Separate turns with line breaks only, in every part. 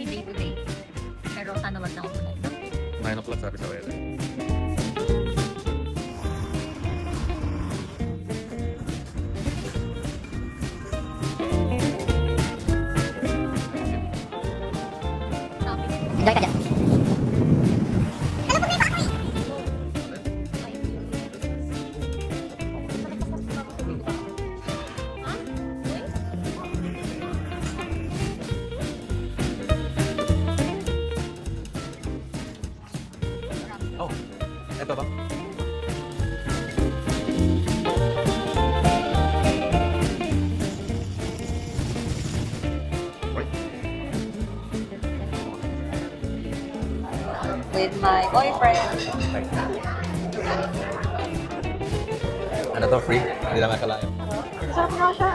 gloomy day today. Pero sana wag na umulan.
9 o'clock sabi sa weather.
Enjoy ka dyan.
Oh, eto ba?
With my boyfriend.
Ano to, free? Hindi naman kalayo.
Sarap nga siya.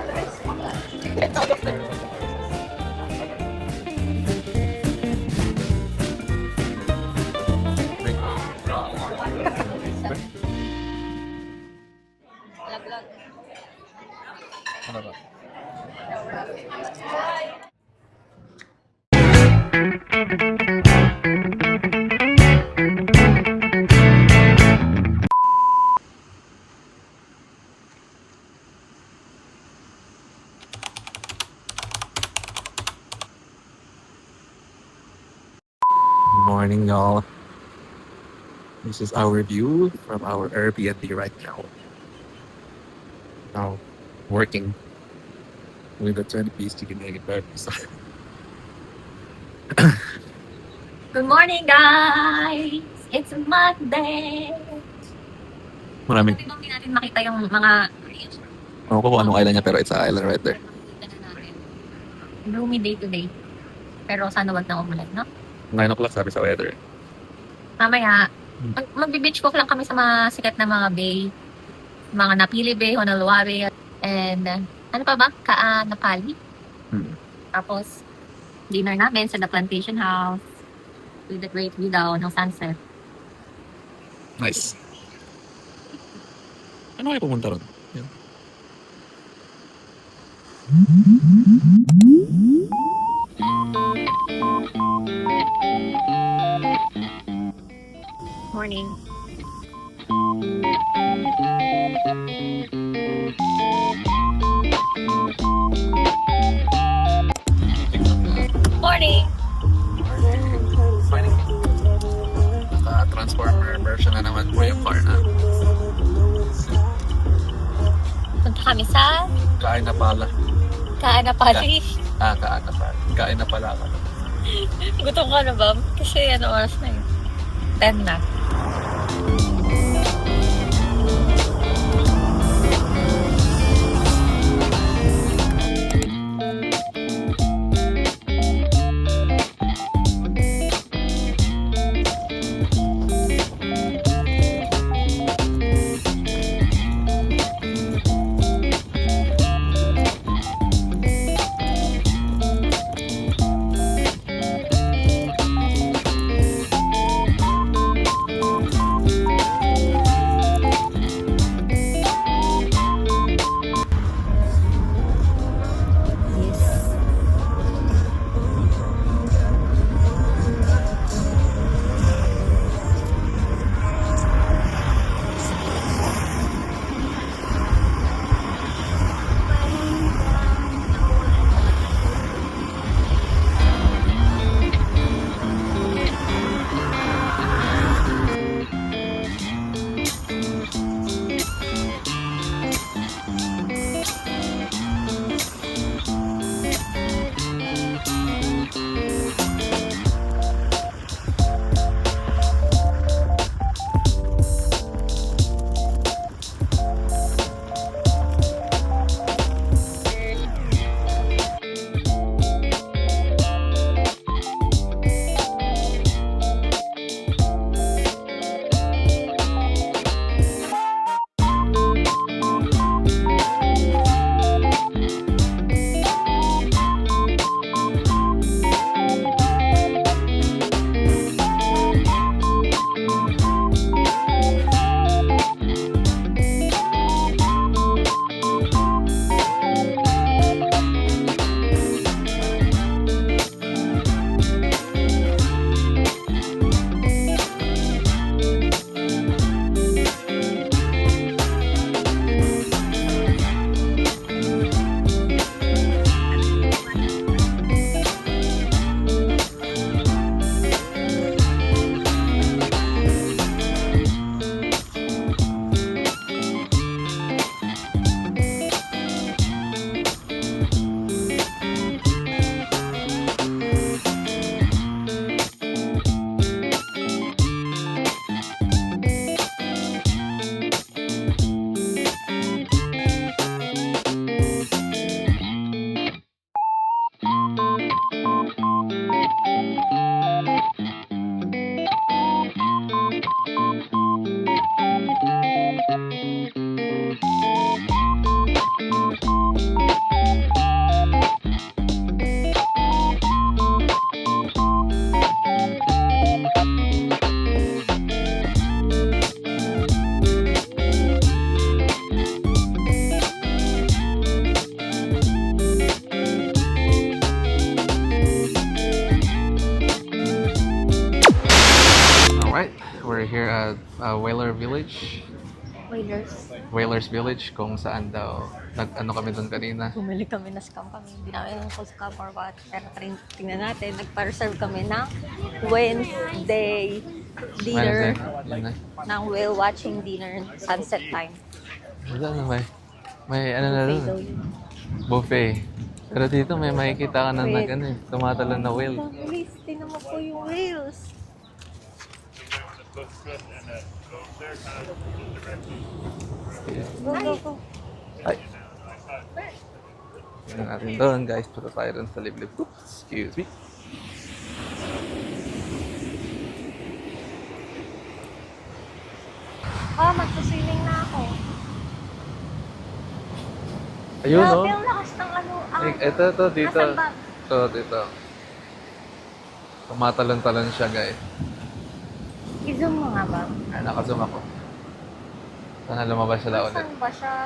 Free.
Laglag.
Ano ba? Morning, y'all. This is our view from our Airbnb right now. Now, working with a 20-piece chicken egg and burgers.
Good morning, guys! It's Monday!
Maraming,
Sabi bang di natin makita yung mga...
ano ko kung anong island niya, pero it's an island right there.
Gloomy day today. Pero sana wag na umulan, no?
9 o'clock sabi sa weather.
Mamaya, magbe-beach walk lang kami sa mga sikat na mga bay. Mga Napili Bay, Honolulu, and ano pa ba? Kaanapali. Tapos, dinner namin sa The Plantation House with the great view daw ng sunset.
Nice. Ano kayo pumunta ron? Yan.
Morning. Morning!
Transformer version na naman po yung car na.
Punta kami sa
Kain na pala.
Kaanapali.
Kain na pala. Kain na pala.
Gutom ka na ba? Kasi ano oras na yun? 10 na.
We're here at Whaler Village.
Whalers.
Village kung saan daw nag-ano kami doon kanina.
Bumili kami na scam kami. Hindi namin alam kung scam or what. Pero tingnan natin. Nagpa-reserve kami ng Wednesday dinner.
Yun na.
Ng whale watching dinner sunset time.
Ano may ano na doon. Buffet. Pero dito may makikita ka na tumatalon na whale.
Please, tingnan mo po yung whales. Go.
Ay. Tingnan natin doon guys. Punta tayo doon sa liblib. Oops, excuse me.
Magsuswimming na ako.
Ayun no.
Grabe, ang lakas ng ano.
Ito dito.
Nasaan ba?
Dito. Tumatalon-talon siya guys.
I-zoom mo nga ba?
Naka-zoom ako. Sana lumabas sila ulit.
Saan ba siya?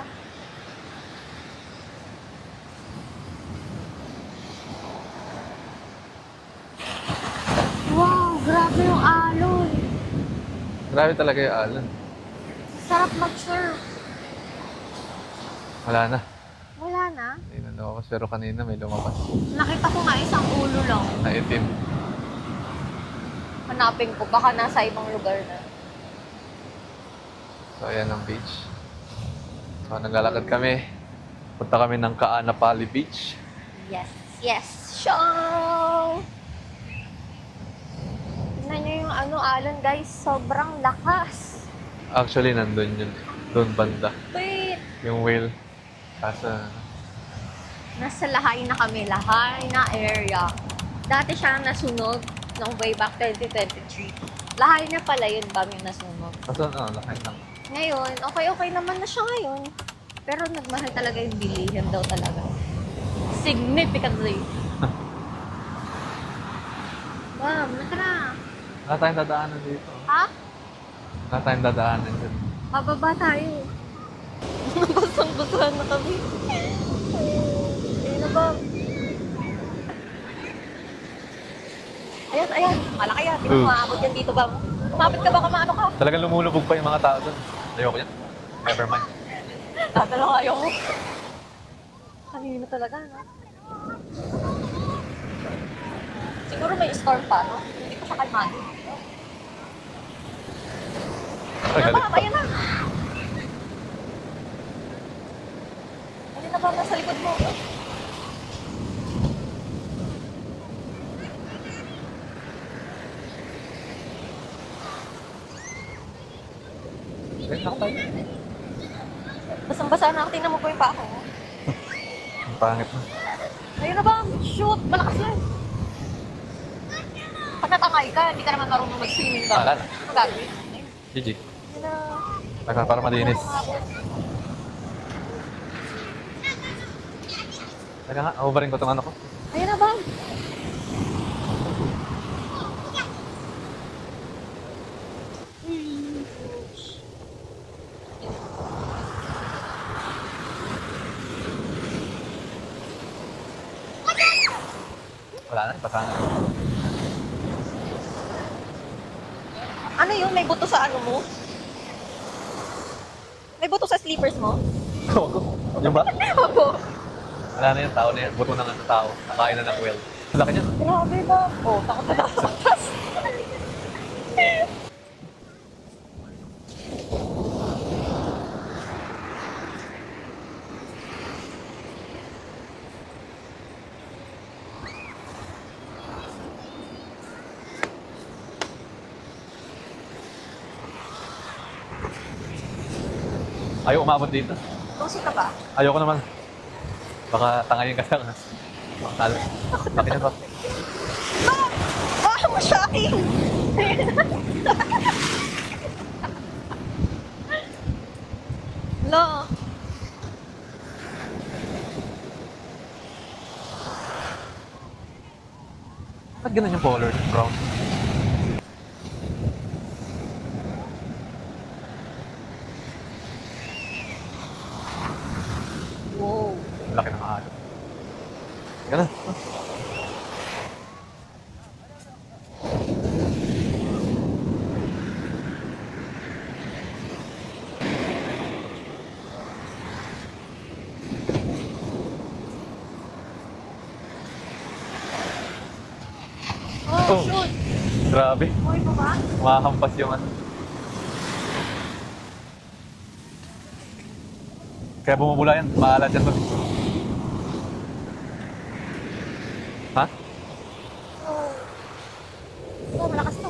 Wow, grabe yung alon.
Grabe talaga yung alon.
Sarap mag-surf.
Wala na.
Wala na.
Hindi na lumabas. Pero kanina may lumabas.
Nakita ko nga isang ulo lang.
Na itim.
Hanapin ko. Baka nasa ibang lugar na.
So ayan ang beach. So naglalakad kami. Punta kami ng Kaanapali Beach.
Yes. Show! Tignan nyo yung alon guys. Sobrang lakas.
Actually nandun yun. Doon banda.
Wait!
Yung whale. Kaso
Nasa Lahay na kami. Lahay na area. Dati siya nasunog noong way back 2023. Lahay na pala yun bang yung nasunog.
kaso laki lang.
Ngayon, okay naman na siya ngayon. Pero nagmahal talaga yung bilihan daw talaga. Significantly. Ma'am, natara.
Wala tayong dadaanan dito.
Ha?
Wala tayong dadaanan dito.
Mababa tayo. Basang-basahan na kami. Ayun na ba? Ayan. Malaki yan. Di ba maabot yan dito ba? Umabot ka ba kung maano ka?
Talagang lumulubog pa yung mga tao doon. Ayoko yan. Never mind.
Tatalong ayaw mo. Kanina talaga, no? Siguro may storm pa, no? Hindi pa siya kalmado. Ayan na, ayan na! Ayan na ba nasa likod mo? Basang-basa na ako. Tingnan mo po yung paa ko.
Ang pangit mo.
Ayun na ba? Shoot! Malakas yan! Pag natangay ka, hindi ka naman marunong mag-swimming ba?
Wala na.
Ano gagawin?
GG.
Ayun na.
Para malinis. Teka nga, overin ko itong ano ko.
Ayun na ba?
Wala na, ipasana.
Ano yun? May buto sa ano mo? May buto sa sleepers mo?
Yung ba?
Opo.
Wala na yung tao na yan. Buto na nga sa tao. Nakain na ng whale. Laki niya.
Grabe ba? Oh, takot na nakasaktas.
Ayaw umabot dito.
Lusi ka ba?
Ayoko naman. Baka tangayin ka lang. Bakal. Laki niya ba?
Ah, ma-shocking! Lo.
Ba't ganun yung color? Brown.
Wow.
Ang laki ng alon. Ganun. Oh, grabe.
Buhay mo ba?
Makahampas yung ano. Kaya bumubula yan. Maalat yan. Ha?
Oo, malakas to.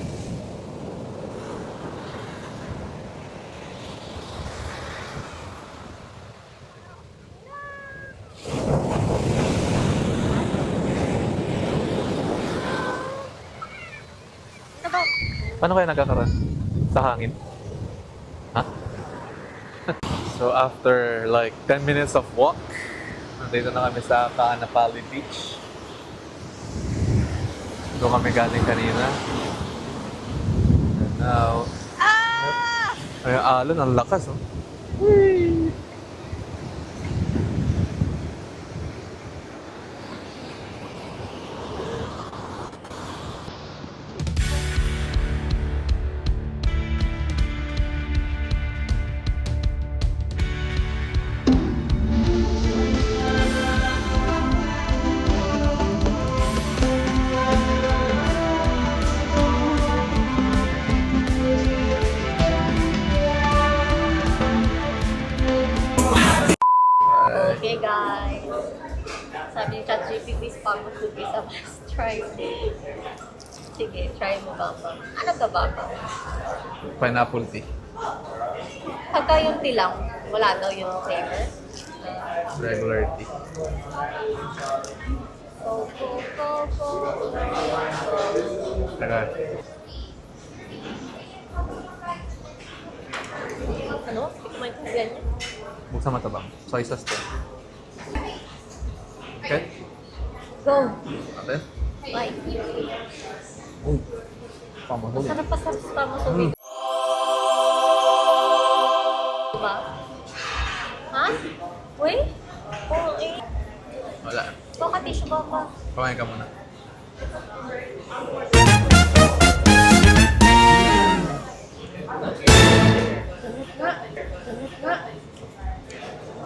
Sabaw.
Paano kaya nagkakaroon? Sa hangin? Ha? So after like 10 minutes of walk, nandito na kami sa Kaanapali Beach. Doon kami galing kanina. And now, ay, alon, ang lakas, oh. Whee!
Okay, guys. Sabi ni ChatGPT, spam mo to be sa best try. Sige, try mo baba. Ano ka baba?
Pineapple tea.
Pagka yung tilang, wala daw yung flavor.
Regular tea.
Go.
Teka.
Ano? Hindi ko maintindihan niya.
Buksan matabang. Soy sauce to. Okay?
Go.
Atin?
Bye.
Uy. Pamahuli.
Sarap pa sa spam mo sa video. Diba? Ha? Uy? Oo, eh.
Wala.
Baka tissue baba.
Kumain ka muna.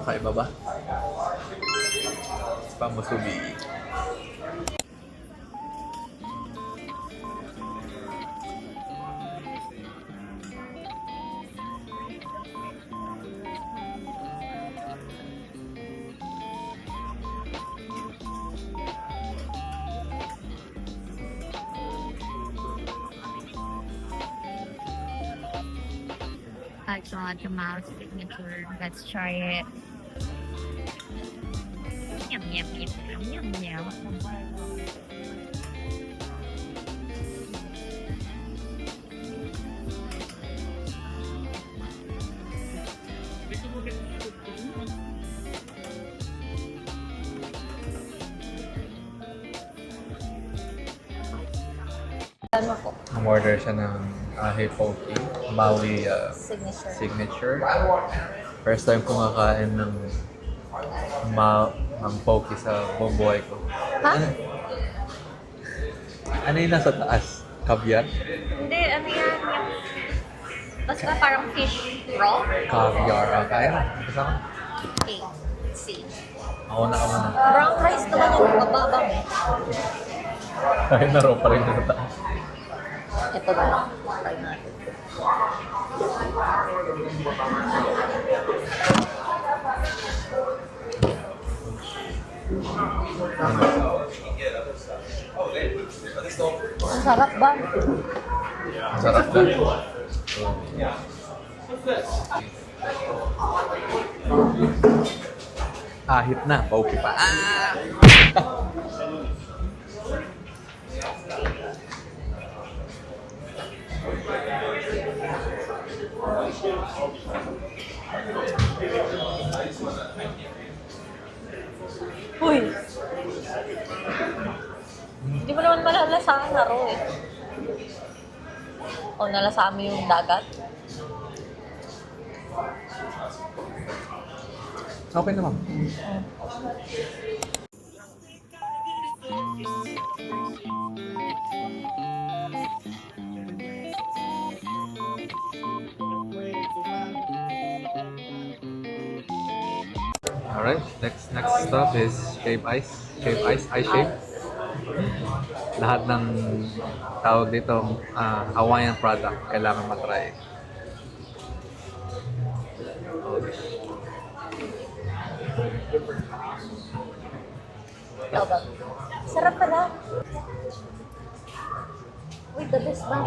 Kakaiba ba? Spam musubi.
I got the mouse signature. Let's try it. Yum. Ano po?
Umorder siya ng ahe poke, Maui
Signature.
signature. First time ko makakain ng ng poke sa buong buhay ko.
Ha?
Ano yung nasa taas? Caviar?
Hindi, ano yan? Basta parang fish raw.
Caviar. Kaya na. Kasama.
A, C.
Ako na ka muna.
Brown rice naman yung mababang eh.
Kahit na raw pa rin sa taas.
Ito na lang. Try natin. Ang sarap ba?
Sarap na. Ahit na. Poke pa.
Uy! Hindi mo naman malalasahan na raw eh. O nalasahan mo yung dagat?
Okay naman. Alright, next stop is Shave Ice. Shave Ice, Ice Shave. lahat ng tawag dito Hawaiian product kailangan matry.
Ikaw ba? Sarap pala. Uy, the best ba?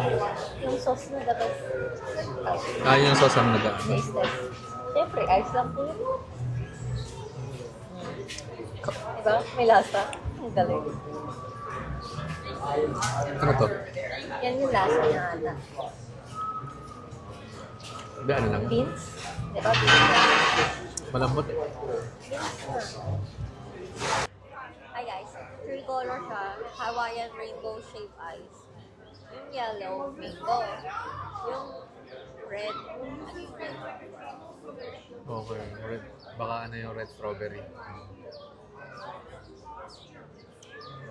Yung sauce na the best.
Yung sauce ang nagaan.
Taste test. Siyempre, ice lang po yun. Diba? May lasa. Ang galing.
Ano to?
Yan yung lasa niya ata.
Hindi, ano lang.
Beans? Diba? Beans.
Malambot eh.
Ay guys, three color siya. Hawaiian rainbow shape ice. Yung yellow, mango. Yung red, ano yung red?
Okay, red. Baka ano yung red strawberry.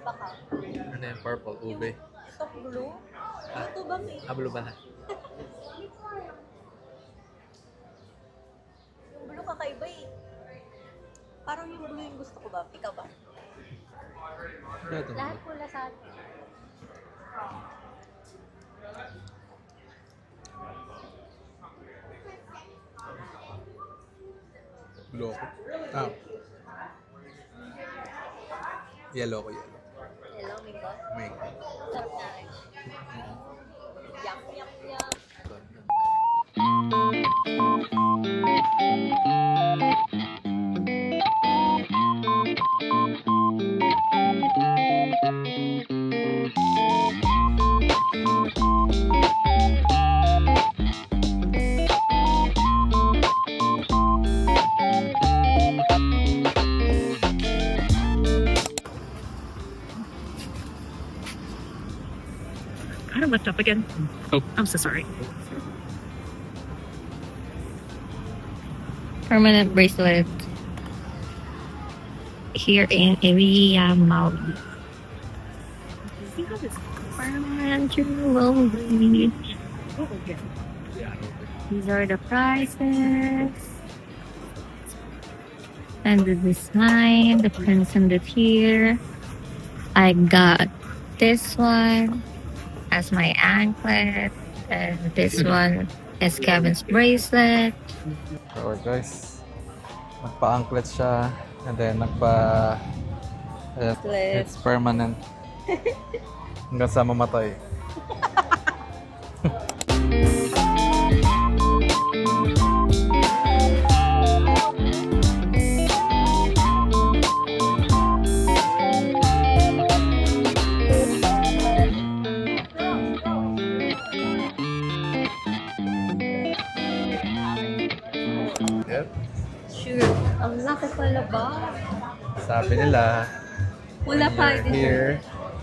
Baka.
Ano yung purple? Ube.
Ito blue? Ito ba may?
Blue ba na?
Yung blue kakaiba eh. Parang yung blue yung gusto ko ba? Ikaw ba?
Ito.
Lahat pula sa atin.
Blue ako. Yellow ko, yellow.
Hello, mango.
Mango.
Sarap na rin. Yum, yum, yum.
Kind of lift up again. Oh, I'm so sorry.
Permanent bracelet here in Area Maui.
See how this
Permanent jewelry.
oh, yeah.
These are the prices. And the design, the prints and the tier. I got this one as my anklet. And this one is Kevin's bracelet.
So guys, nagpa-anklet siya and then it's permanent hanggang sa mamatay. Yep.
Sure. Ang laki pala ba?
Sabi nila,
Hula
when
pie
you're
din.
here,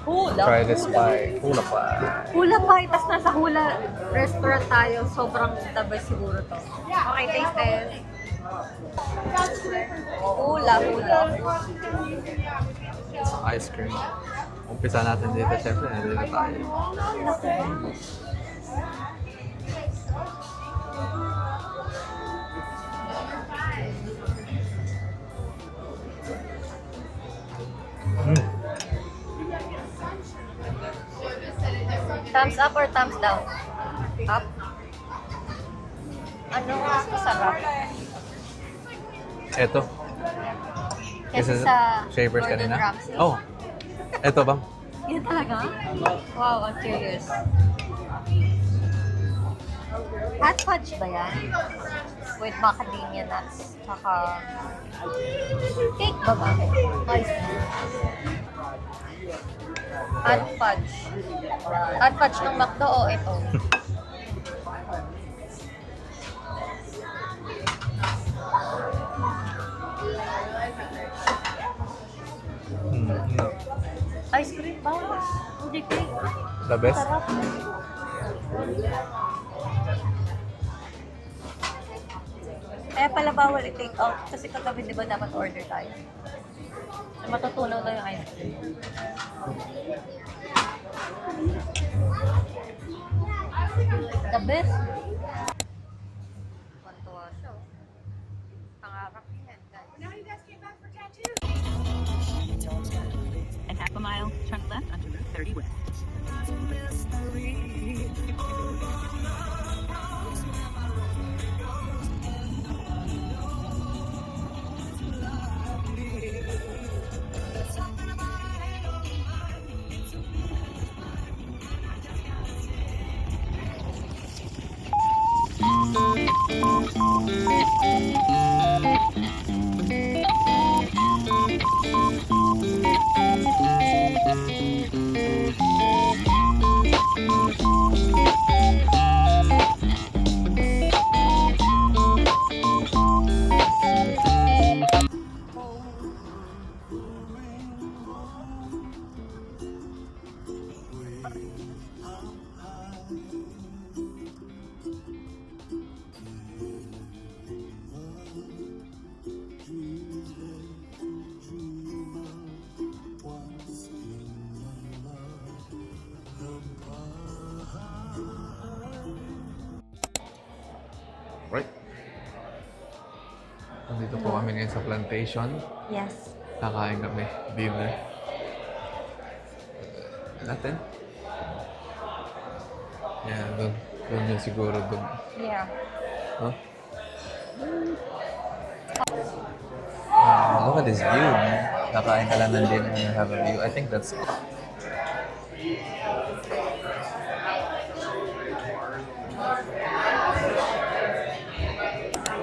Hula.
try this pie. Hula pie.
Hula pie. Tapos nasa Hula restaurant tayo. Sobrang the best siguro to. Okay, taste test. Hula.
Ice cream. Umpisa natin dito, syempre, nandito tayo.
Laki ba? Thumbs up or thumbs down? Up? Ano mas masarap?
Eto.
Kasi
Isa
sa
Shavers
Gordon
kanina?
Ramsay?
Oh. Eto ba?
Yun talaga? Wow, I'm curious. Hot fudge ba yan? With macadamia nuts. Tsaka... Cake ba ba? Ice cream. Hot fudge. Hot fudge ng McDo o ito?
No.
Ice cream ba? Hindi cake.
The best?
Sarap. Kaya pala bawal i-take out kasi kagabi di ba dapat order tayo? Matutunaw daw yung ice cream. The best. Pantuwa siya. Oh. Pangarap yan, guys.
And half a mile, turn left onto Route 30 West.
Dito po kami ngayon sa plantation.
Yes.
Kakain kami. Dinner. Natin? Yan, doon. Doon yun siguro doon.
Yeah.
Huh?
Look at this view, man. Nakain ka lang ng dinner and have a view. I think that's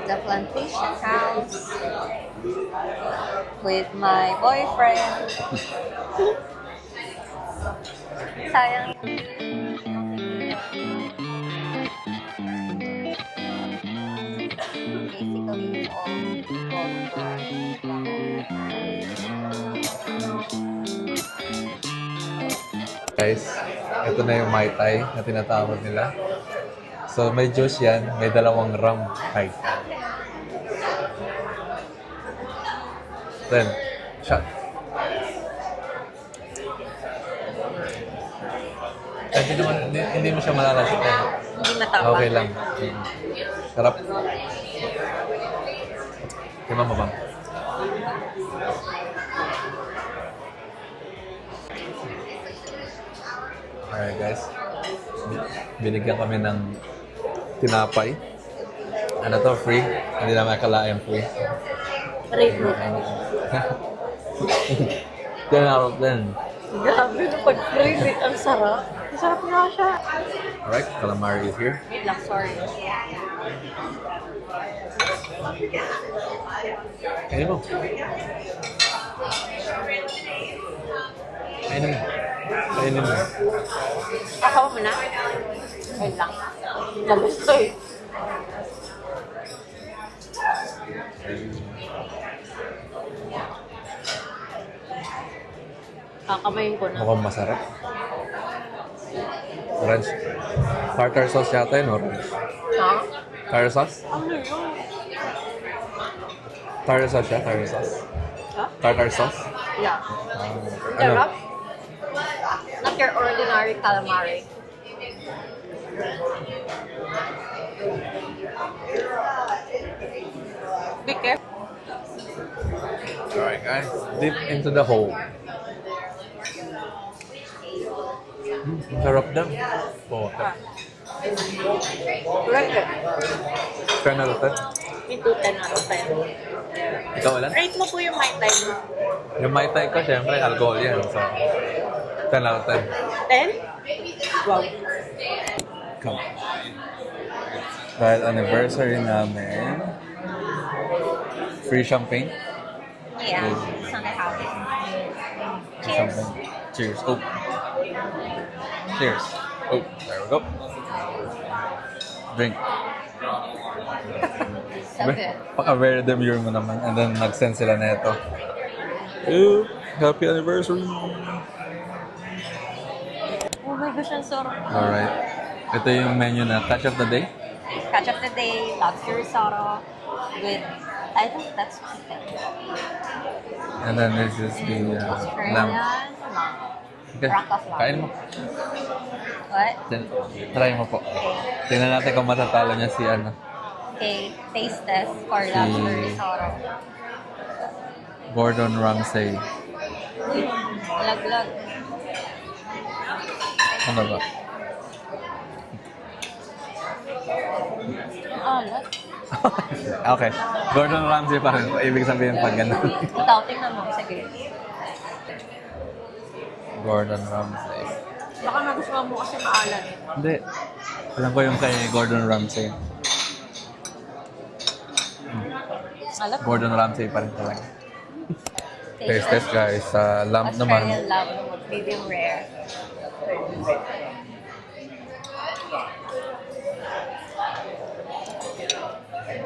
The plantation house with my boyfriend. Sayang. Basically,
Guys, ito na yung Mai Tai na tinatawag nila. So, may juice yan. May dalawang rum. Ay. Then, shot. Ay, hindi mo siya malalasot.
Hindi matapang.
Okay lang. Sarap. Tima mo bang? Alright guys. Binigyan kami ng tinapay. Ano to? Free? Hindi naman akalain free.
Rate mo.
10 out of 10.
Grabe na pag-free. Ang sarap. Ang sarap nga siya.
Alright, calamari is here.
Wait lang, sorry.
Kainin mo. Kainin mo. Kainin mo.
Kasama mo na? Wait lang. Nagusto eh. Kakamayin ko na.
Mukhang masarap. Orange. Tartar sauce yata yun, orange.
Ha?
Tartar sauce?
Ano yun?
Tartar sauce siya, tartar sauce.
Ha?
Tartar sauce?
Yeah.
Ano?
Sarap? Not your ordinary calamari. Be careful.
Alright guys, deep into the hole. Sarap na. Oh,
Like it.
10 out of 10.
Into 10 out of 10.
Ikaw wala?
Rate mo po yung my time.
Yung Mai Tai ko, syempre, alcohol yan. So, 10 out of 10.
10? Wow.
Come.
dahil anniversary namin.
Free champagne.
Yeah, it's on the house. Cheers.
Something. Cheers. Oh. Cheers.
Oh, there we go.
Drink.
So good.
Paka-very demure mo naman. And then nag-send sila na ito.
Ew, happy anniversary.
Oh my gosh, ang sarap.
Alright. Ito yung menu na catch of the day.
Catch of the day, lobster risotto with, I think that's chicken.
And then this is the
Australian
lamb.
lamb.
Okay.
Rock of lamb.
Kain mo.
What?
Try mo po. Tingnan natin kung matatalo niya si ano.
Okay, taste test for lobster risotto.
Gordon Ramsay.
Laglag.
Ano ba?
Alat.
Okay. Gordon Ramsay pa rin. Ibig sabihin pag ganun.
Ikaw, tingnan mo. Sige.
Gordon Ramsay.
Baka nagustuhan mo kasi maalat.
Hindi. Alam ko yung kay Gordon Ramsay.
Alat?
Gordon Ramsay pa rin talaga.
Taste test guys. Sa lamb naman.
Australian lamb, medium rare.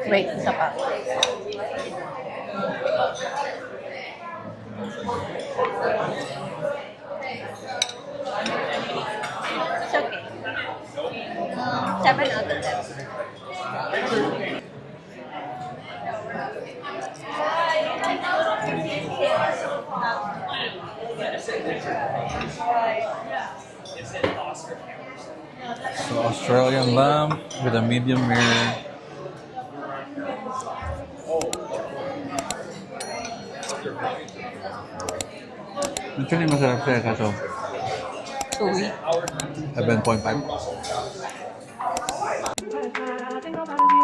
Wait, isa pa. It's okay. 7 out of 10.
So Australian lamb with a medium rare. Actually, masarap siya kaso
Uy.
7.5.